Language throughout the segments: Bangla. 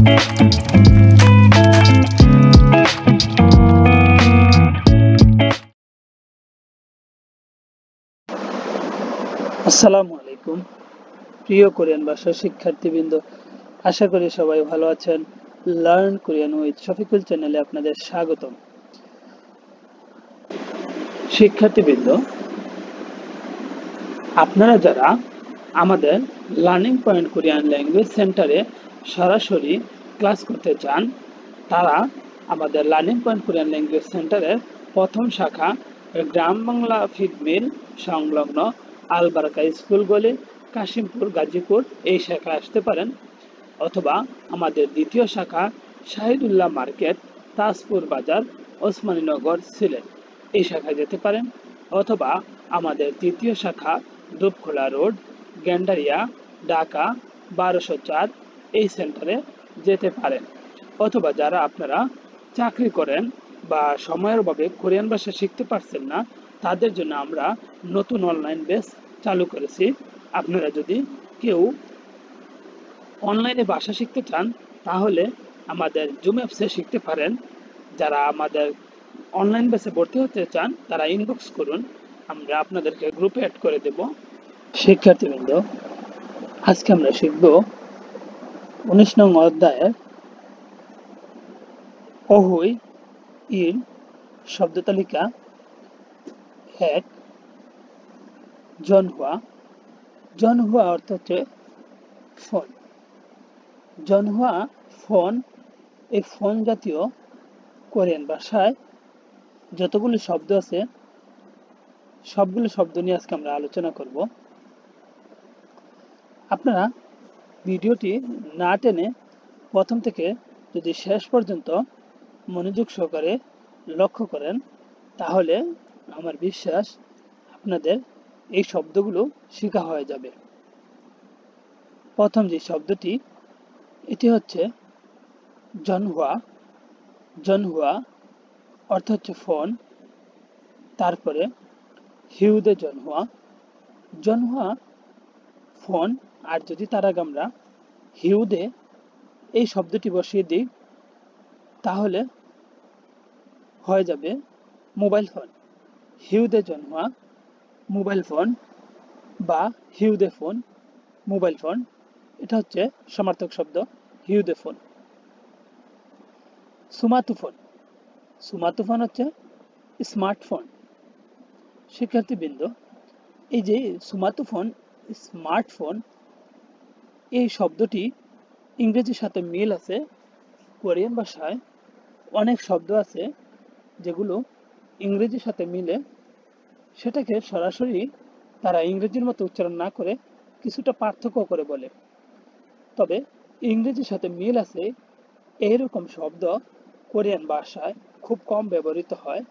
আসসালামু আলাইকুম প্রিয় কোরিয়ান ভাষা শিক্ষার্থীবৃন্দ, আশা করি সবাই ভালো আছেন। লার্ন কোরিয়ান উইথ শফিকুল চ্যানেলে আপনাদের স্বাগতম। শিক্ষার্থীবৃন্দ, আপনারা যারা আমাদের লার্নিং পয়েন্ট কোরিয়ান ল্যাঙ্গুয়েজ সেন্টারে সরাসরি ক্লাস করতে চান, তারা আমাদের লার্নিং পয়েন্ট কোরিয়ান ল্যাঙ্গুয়েজ সেন্টারের প্রথম শাখা গ্রাম বাংলা ফিড মিল সংলগ্ন আলবারাকা স্কুল গলি, কাশিমপুর, গাজীপুর এই শাখায় আসতে পারেন, অথবা আমাদের দ্বিতীয় শাখা শাহিদুল্লাহ মার্কেট, তাজপুর বাজার, ওসমানীনগর, সিলেট এই শাখায় যেতে পারেন, অথবা আমাদের তৃতীয় শাখা দুপখোলা রোড, গেন্ডারিয়া, ঢাকা 1204 এই সেন্টারে যেতে পারেন। অথবা যারা আপনারা চাকরি করেন বা সময়ের অভাবে কোরিয়ান ভাষা শিখতে পারছেন না, তাদের জন্য আমরা নতুন অনলাইন বেস চালু করেছি। আপনারা যদি কেউ অনলাইনে ভাষা শিখতে চান তাহলে আমাদের জুম অ্যাপসে শিখতে পারেন। যারা আমাদের অনলাইন বেসে ভর্তি হতে চান তারা ইনবক্স করুন, আমরা আপনাদেরকে গ্রুপে অ্যাড করে দেব। শিক্ষার্থীবৃন্দ, আজকে আমরা শিখব 19 নং অধ্যায়ের অহুই ইর শব্দ তালিকা 1 জনহুয়া। জনহুয়া অর্থ হচ্ছে ফোন। জনহুয়া ফোন, এই ফোন জাতীয় কোরিয়ান ভাষায় যতগুলো শব্দ আছে সবগুলো শব্দ নিয়ে আজকে আমরা আলোচনা করব। আপনারা ভিডিওটি না টেনে প্রথম থেকে যদি শেষ পর্যন্ত মনোযোগ সহকারে লক্ষ্য করেন তাহলে আমার বিশ্বাস আপনাদের এই শব্দগুলো শেখা হয়ে যাবে। প্রথম যে শব্দটি, এটি হচ্ছে জনহুয়া। জনহুয়া অর্থ হচ্ছে ফোন। তারপরে হিউদে জনহুয়া। জনহুয়া ফোন, আর যদি তার আগে আমরা হিউদে এই শব্দটি বসিয়ে দিই তাহলে হয়ে যাবে মোবাইল ফোন। হিউদে জনহুয়া মোবাইল ফোন বা হিউদে ফোন, মোবাইল ফোন, এটা হচ্ছে সমার্থক শব্দ হিউদে ফোন। সুমাতুফোন। সুমাতুফোন হচ্ছে স্মার্টফোন। শিক্ষার্থীবৃন্দ, এই যে সুমাতুফোন, স্মার্টফোন, এই শব্দটি ইংরেজির সাথে মিল আছে। কোরিয়ান ভাষায় অনেক শব্দ আছে যেগুলো ইংরেজির সাথে মিলে, সেটাকে সরাসরি তারা ইংরেজির মতো উচ্চারণ না করে কিছুটা পার্থক্য করে বলে। তবে ইংরেজির সাথে মিল আছে এইরকম শব্দ কোরিয়ান ভাষায় খুব কম ব্যবহৃত হয়।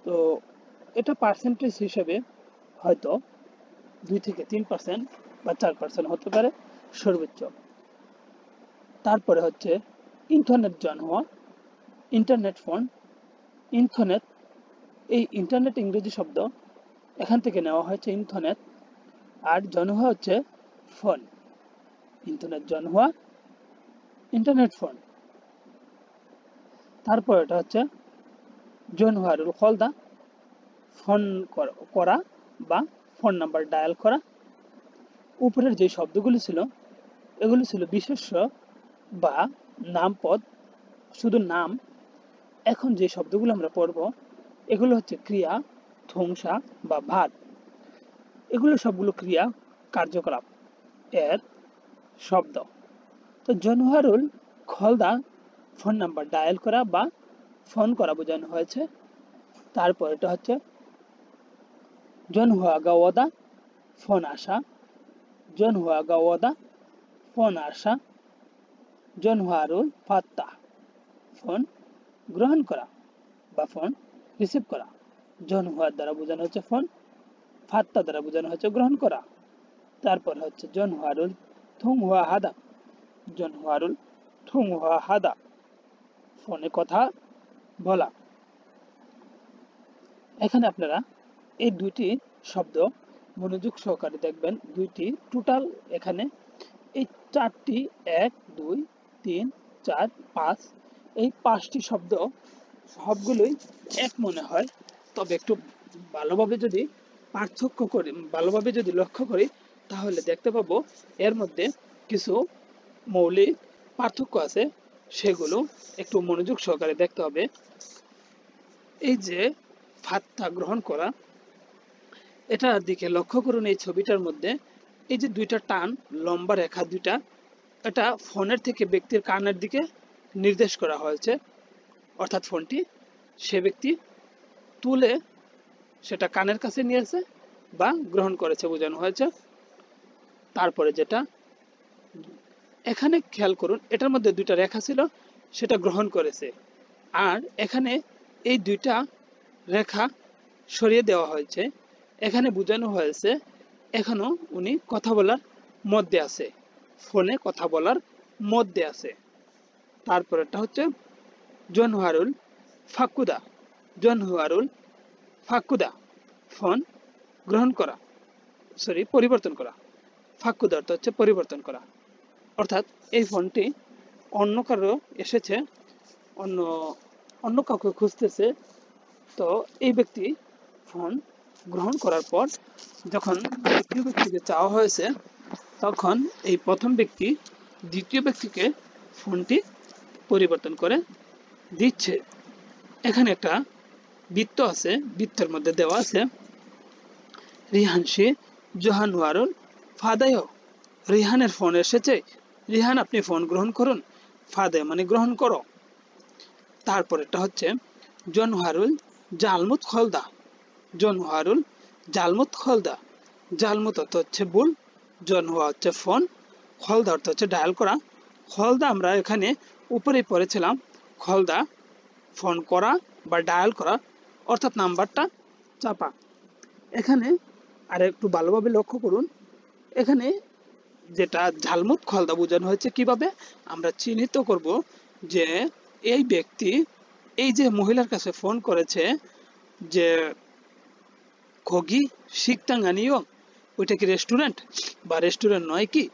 তো এটা পার্সেন্টেজ হিসেবে হয়তো 2 থেকে 3% বা 4% হতে পারে সর্বোচ্চ। তারপরে হচ্ছে ইন্টারনেট জনহুয়া, ইন্টারনেট ফোন। ইন্টারনেট, এই ইন্টারনেট ইংরেজি শব্দ, এখান থেকে নেওয়া হয়েছে ইন্টারনেট, আর জনহুয়া হচ্ছে ফোন। ইন্টারনেট জনহুয়া, ইন্টারনেট ফোন। তারপর এটা হচ্ছে জনহুয়ারুল খলদা, ফোন করা বা ফোন নাম্বার ডায়াল করা। উপরের যে শব্দগুলি ছিল এগুলি ছিল বিশেষ্য বা নামপদ, শুধু নাম। এখন যে শব্দগুলো আমরা পড়ব এগুলো হচ্ছে ক্রিয়া, ধ্বংসা বা ভাত। এগুলো সবগুলো ক্রিয়া, কার্যকলাপ এর শব্দ। তো জনহুয়ারুল খলদা ফোন নাম্বার ডায়াল করা বা ফোন করা বোঝানো হয়েছে। তারপর এটা হচ্ছে জনহুয়া গাওয়াদা, ফোন আসা। জনহুয়া গাওয়াদা, ফোন আসা। জনহুয়ারুল ফাত্তা, ফোন গ্রহণ করা বা ফোন রিসিভ করা। জনহুয়ার দ্বারা বোঝানো হচ্ছে ফোন, ফাত্তা দ্বারা বোঝানো হচ্ছে গ্রহণ করা। তারপর হচ্ছে জনহুয়ারুল থুংহুয়া হাদা। জনহুয়ারুল থুংহুয়া হাদা, ফোনে কথা বলা। এখানে আপনারা এই দুটি শব্দ মনোযোগ সহকারে দেখবেন। দুইটি টোটাল, এখানে এই চারটি 1, 2, 3 4 5 এই 5টি শব্দ সবগুলোই এক মনে হয়, তবে একটু ভালোভাবে যদি পার্থক্য করি, ভালোভাবে যদি লক্ষ্য করি, তাহলে দেখতে পাবো এর মধ্যে কিছু মৌলিক পার্থক্য আছে, সেগুলো একটু মনোযোগ সহকারে দেখতে হবে। এই যে ফাত্তা গ্রহণ করা, এটার দিকে লক্ষ্য করুন। এই ছবিটার মধ্যে এই যে দুইটা টান লম্বা রেখা দুইটা, এটা ফোনের থেকে ব্যক্তির কানের দিকে নির্দেশ করা হয়েছে, অর্থাৎ ফোনটি সে ব্যক্তি তুলে সেটা কানের কাছে নিয়েছে বা গ্রহণ করেছে বোঝানো হয়েছে। তারপরে যেটা এখানে খেয়াল করুন, এটার মধ্যে দুইটা রেখা ছিল, সেটা গ্রহণ করেছে, আর এখানে এই দুইটা রেখা সরিয়ে দেওয়া হয়েছে। এখানে বোঝানো হয়েছে এখনো উনি কথা বলার মধ্যে আছে, ফোনে কথা বলার মধ্যে আছে। তারপরেরটা হচ্ছে জনহারুল ফাকুদা, জনহারুল ফাকুদা, ফোন গ্রহণ করা, পরিবর্তন করা। ফাকুদা অর্থ হচ্ছে পরিবর্তন করা, অর্থাৎ এই ফোনটি অন্য কারো এসেছে, অন্য অন্য কাউকে খুঁজতেছে। তো এই ব্যক্তি ফোন গ্রহণ করার পর যখন দ্বিতীয় ব্যক্তিকে চাওয়া হয়েছে, তখন এই প্রথম ব্যক্তি দ্বিতীয় ব্যক্তিকে ফোনটি পরিবর্তন করে দিচ্ছে। এখানে একটা বৃত্ত আছে, বৃত্তের মধ্যে দেওয়া আছে রিহানশি জোহানুয়ারুল ফাদায়, রিহানের ফোন এসেছে, রিহান আপনি ফোন গ্রহণ করুন, ফাদায় মানে গ্রহণ করো। তারপরেরটা হচ্ছে জনহারুল জালমুত খলদা, জনহারুল জালমুত খলদা, জালমুত অর্থ হচ্ছে ভুল, জনহুয়া হচ্ছে ফোন, খলদা অর্থ হচ্ছে ডায়াল করা। খলদা আমরা এখানে উপরেই পড়েছিলাম, খলদা ফোন করা বা ডায়াল করা, অর্থাৎ নাম্বারটা চাপা। এখানে আর একটু ভালোভাবে লক্ষ্য করুন, এখানে যেটা ঝালমুত খলদা বোঝানো হয়েছে, কিভাবে আমরা চিহ্নিত করব যে এই ব্যক্তি এই যে মহিলার কাছে ফোন করেছে যে খগি শিকটাঙ্গানিও, ওইটা কি রেস্টুরেন্ট বা রেস্টুরেন্ট নয় কি?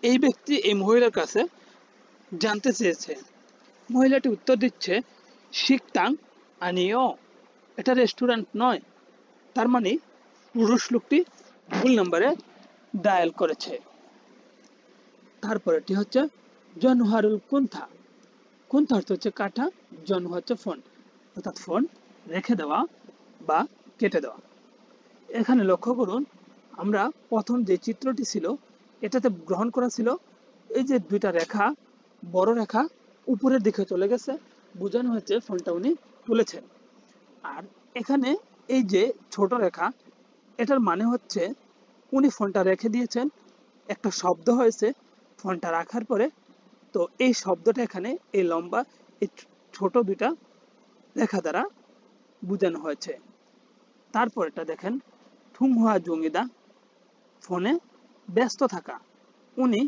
এই ব্যক্তি এই মহিলার কাছে জানতে চেয়েছে, মহিলাটি উত্তর দিচ্ছে শিকটাং আনিও, এটা রেস্টুরেন্ট নয়। তার মানে পুরুষ লোকটি ভুল নাম্বারে ডায়াল করেছে। তারপরেটি হচ্ছে জনহারুল কুন্থা, কুন্থা অর্থ হচ্ছে কাটা, জনহা হচ্ছে ফোন, অর্থাৎ ফোন রেখে দেওয়া বা কেটে দেওয়া। এখানে লক্ষ্য করুন, আমরা প্রথম যে চিত্রটি ছিল এটাতে গ্রহণ করা ছিল এই যে দুইটা রেখা, বড় রেখা উপরের দিকে চলে গেছে, বোঝানো হচ্ছে ফোনটা উনি তুলেছেন। আর এখানে এই যে ছোট রেখা, এটার মানে হচ্ছে উনি ফোনটা রেখে দিয়েছেন, একটা শব্দ হয়েছে ফোনটা রাখার পরে, তো এই শব্দটা এখানে এই লম্বা এই ছোট দুইটা রেখা দ্বারা বোঝানো হয়েছে। তারপর এটা দেখেন থুংহুয়া জঙ্গিদা, ফোনে ব্যস্ত থাকা, উনি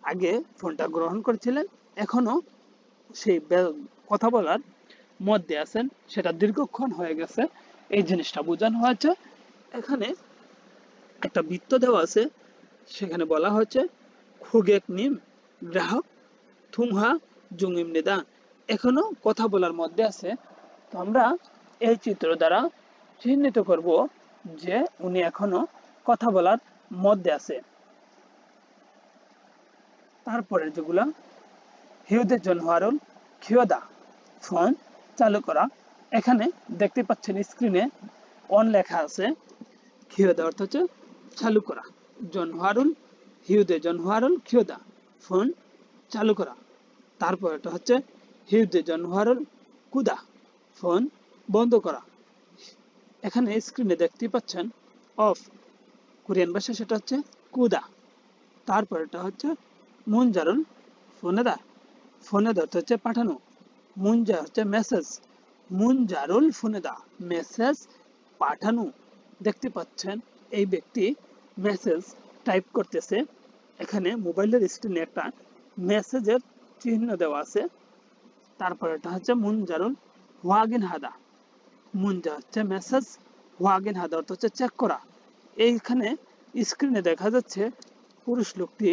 আগে ফোনটা গ্রহণ করেছিলেন, এখনো সেই কথা বলার মধ্যে আছেন, সেটা দীর্ঘক্ষণ হয়ে গেছে, এই জিনিসটা বোঝানো হয়েছে। এখানে একটা বৃত্ত দেওয়া আছে, সেখানে বলা হয়েছে খুগেক নিম গ্রাহক থুমহা জুঙ্গিম নিদা, এখনো কথা বলার মধ্যে আছে। তো আমরা এই চিত্র দ্বারা চিহ্নিত করব যে উনি এখনো কথা বলার মধ্যে আছে। তারপরে যেগুলা হিউদের জনহারুল খিওদা, ফোন চালু করা। এখানে দেখতে পাচ্ছেন স্ক্রিনে অন লেখা আছে, খিওদা অর্থ হচ্ছে চালু করা, জনহারুল হিউদে জনহারুল খিওদা, ফোন চালু করা। তারপর এটা হচ্ছে হিউদে জনহারুল কুদা, ফোন বন্ধ করা। এখানে স্ক্রিনে দেখতে পাচ্ছেন অফ, কোরিয়ান ভাষা সেটা হচ্ছে কুদা। তারপর এটা হচ্ছে মুনজারুল ফোনেদা, ফোনেদা অর্থ হচ্ছে পাঠানো, মুনজা হচ্ছে মেসেজ, মুনজারুল ফোনেদা মেসেজ পাঠানো। দেখতে পাচ্ছেন এই ব্যক্তি মেসেজ টাইপ করতেছে, এখানে মোবাইলের স্ক্রিনে একটা মেসেজের চিহ্ন দেওয়া আছে। তারপর এটা হচ্ছে মুনজারুল ওয়াগিন হাদা, মুনজা হচ্ছে মেসেজ, ওয়াগিন হাদা অর্থ হচ্ছে চেক করা। এইখানে স্ক্রিনে দেখা যাচ্ছে পুরুষ লোকটি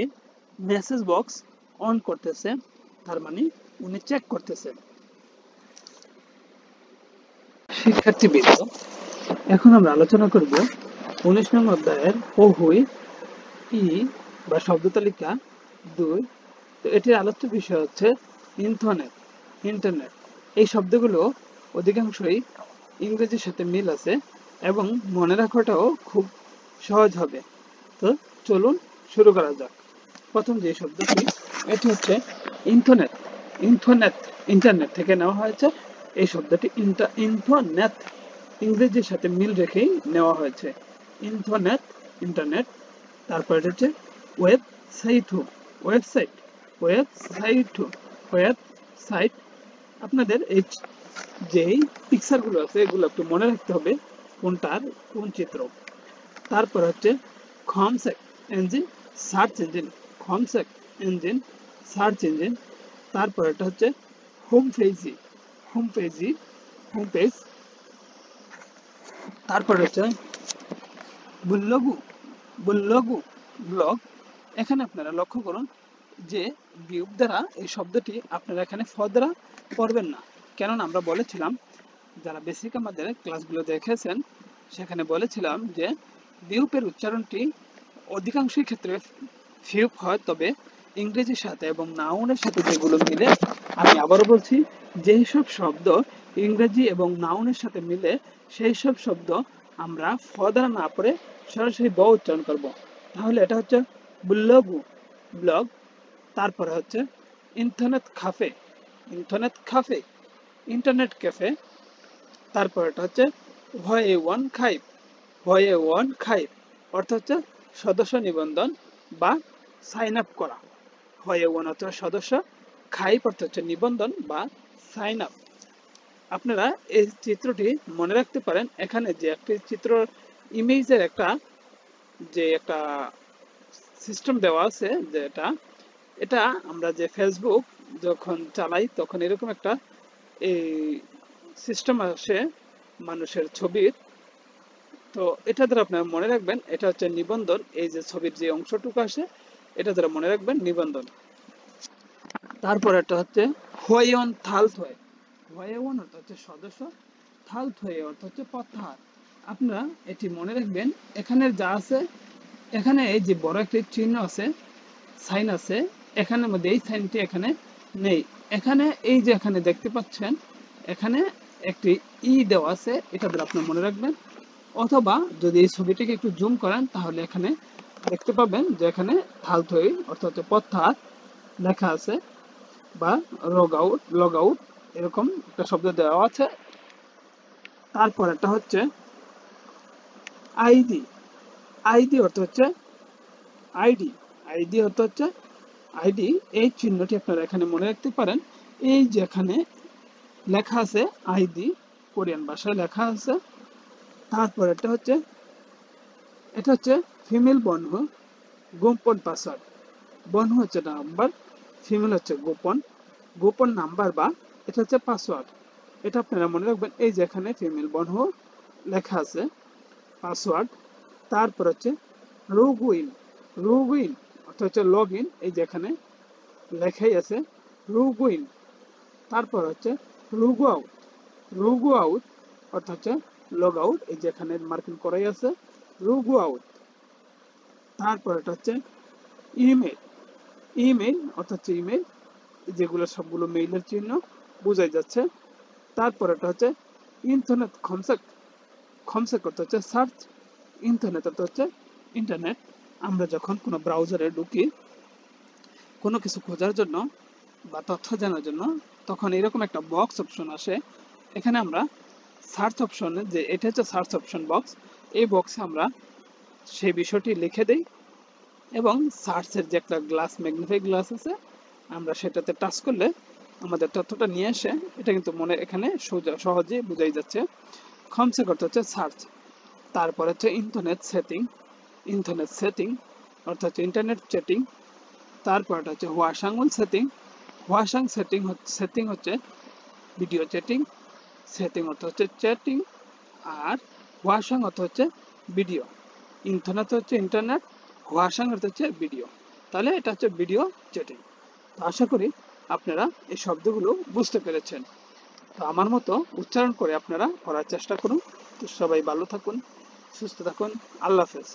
মেসেজ বক্স অন করতেছে, তার মানে উনি চেক করতেছে। শিক্ষার্থীবৃন্দ, এখন আমরা আলোচনা করব 19 নং অধ্যায়ের পহুই ই বা শব্দ তালিকা 2। তো এটির আলোচ্য বিষয় হচ্ছে ইন্টারনেট। ইন্টারনেট এই শব্দগুলো অধিকাংশই ইংরেজির সাথে মিল আছে এবং মনে রাখাটাও খুব সহজ হবে। তো চলুন শুরু করা যাক। প্রথম যে শব্দটি, এটি হচ্ছে ইন্টারনেট। ইন্টারনেট ইন্টারনেট থেকে নেওয়া হয়েছে। এই শব্দটি ইন্টারনেট ইংরেজির সাথে মিল রেখেই নেওয়া হয়েছে। Internet, internet. তারপর এটা হচ্ছে ওয়েবসাইট। Website, website, website. আপনাদের এই যেই পিকচারগুলো আছে এগুলো একটু মনে রাখতে হবে কোনটার কোন চিত্র। তারপর হচ্ছে কমসেক ইঞ্জিন, সার্চ ইঞ্জিন। কমসেক ইঞ্জিন, সার্চ ইঞ্জিন। তারপর এটা হচ্ছে home page, home page, home page. তারপর হচ্ছে বুল্লগু, বুল্লগু, ব্লগ। এখানে আপনারা লক্ষ্য করুন যে বিয়োগ দ্বারা এই শব্দটি আপনারা এখানে ফ দ্বারা পড়বেন না, কেননা আমরা বলেছিলাম যারা বেসিক আমাদের ক্লাসগুলো দেখেছেন সেখানে বলেছিলাম যে বিয়োগের উচ্চারণটি অধিকাংশই ক্ষেত্রে ফিউপ হয়, তবে ইংরেজির সাথে এবং নাউনের সাথে যেগুলো মিলে, আমি আবারও বলছি, যেই সব শব্দ ইংরেজি এবং নাউনের সাথে মিলে সেই সব শব্দ আমরা ফ দ্বারা না পড়ে সরাসরি ব উচ্চারণ করব। তাহলে এটা হচ্ছে ব্লগু, ব্লগ। তারপরে হচ্ছে internet cafe, internet cafe, internet cafe. তারপর এটা হচ্ছে ভয়ে ওয়ান খাইভ, ভয়ে ওয়ান খাইভ অর্থ হচ্ছে সদস্য নিবন্ধন বা সাইন আপ করা। ভয়ে ওয়ান অর্থ সদস্য, খাইভ অর্থ হচ্ছে নিবন্ধন বা সাইন আপ। আপনারা এই চিত্রটি মনে রাখতে পারেন। এখানে যে একটি চিত্র ইমেজের একটা সিস্টেম দেওয়া আছে, যে এটা আমরা যে ফেসবুক যখন চালাই তখন এরকম একটা এই সিস্টেম আসে মানুষের ছবির। তো এটা দ্বারা আপনারা মনে রাখবেন এটা হচ্ছে নিবন্ধন। এই যে ছবির যে অংশটুকু আসে এটা দ্বারা মনে রাখবেন নিবন্ধন। তারপর এটা হচ্ছে হোয়ন থালথয়, হোয়ন অর্থ হচ্ছে সদস্য, থালথয় অর্থ হচ্ছে প্রত্যাহার। আপনারা এটি মনে রাখবেন, এখানে যা আছে, এখানে এই যে বড় একটি চিহ্ন আছে, সাইন আছে, এখানের মধ্যে এই সাইনটি এখানে নেই। এখানে এই যে এখানে দেখতে পাচ্ছেন এখানে একটি ই দেওয়া আছে, এটা দ্বারা আপনারা মনে রাখবেন। অথবা যদি এই ছবিটিকে একটু জুম করেন তাহলে এখানে দেখতে পাবেন যে এখানে থালথই অর্থাৎ প্রত্যাহার লেখা আছে, বা লগ আউট এরকম একটা শব্দ দেওয়া আছে। তারপর একটা হচ্ছে আইডি, আইডি অর্থ হচ্ছে আইডি, আইডি অর্থ হচ্ছে আইডি। এই চিহ্নটি আপনারা এখানে মনে রাখতে পারেন। এই যে এখানে লেখা আছে আইডি, কোরিয়ান ভাষায় লেখা আছে। তারপর এটা হচ্ছে ফিমেল বন্ধু, গোপন পাসওয়ার্ড। বন্ধু হচ্ছে নাম্বার, ফিমেল হচ্ছে গোপন, গোপন নাম্বার বা এটা হচ্ছে পাসওয়ার্ড। এটা আপনারা মনে রাখবেন। এই যে এখানে ফিমেল বন্ধু লেখা আছে, পাসওয়ার্ড। তারপর হচ্ছে লুগইন, লুগইন অর্থাৎ হচ্ছে লগ ইন। এই যে এখানে লেখাই আছে লুগইন। তারপর হচ্ছে লুগো আউট, লুগো আউট অর্থাৎ হচ্ছে লগ আউট। এই যে এখানে মার্কিং করাই আছে লুগো আউট। তারপর এটা হচ্ছে ইমেল, ইমেল অর্থাৎ হচ্ছে ইমেল, যেগুলো সবগুলো মেইলের চিহ্ন বোঝাই যাচ্ছে। তারপর এটা হচ্ছে ইন্টারনেট খমসেক, খমসেক অর্থ হচ্ছে সার্চ, ইন্টারনেট অর্থ হচ্ছে ইন্টারনেট। আমরা যখন কোনো ব্রাউজারে ঢুকি কোনো কিছু খোঁজার জন্য বা তথ্য জানার জন্য, তখন এরকম একটা বক্স অপশন আসে। এখানে আমরা সার্চ অপশনে, যে এটা হচ্ছে সার্চ অপশন বক্স, এই বক্সে আমরা সেই বিষয়টি লিখে দেই এবং সার্চের যে একটা গ্লাস, ম্যাগনিফাই গ্লাস আছে, আমরা সেটাতে টাচ করলে আমাদের তথ্যটা নিয়ে আসে। এটা কিন্তু মনে এখানে সহজে বোঝাই যাচ্ছে। খমসেক অর্থ হচ্ছে সার্চ। তারপর হচ্ছে ইন্টারনেট সেটিং, ইন্টারনেট সেটিং অর্থাৎ হচ্ছে ইন্টারনেট চ্যাটিং। তারপর এটা হচ্ছে হোয়াশাঙ্গুল সেটিং, হোয়াশাং সেটিং, সেটিং হচ্ছে ভিডিও চ্যাটিং, সেটিং অর্থ হচ্ছে চ্যাটিং, আর হোয়াশাং অর্থ হচ্ছে ভিডিও। ইন্টারনেট হচ্ছে ইন্টারনেট, হোয়াশাং অর্থ হচ্ছে ভিডিও। তাহলে এটা হচ্ছে ভিডিও চ্যাটিং। তো আশা করি আপনারা এই শব্দগুলো বুঝতে পেরেছেন। তো আমার মতো উচ্চারণ করে আপনারা পড়ার চেষ্টা করুন। তো সবাই ভালো থাকুন, সুস্থ থাকুন। আল্লাহ হাফেজ।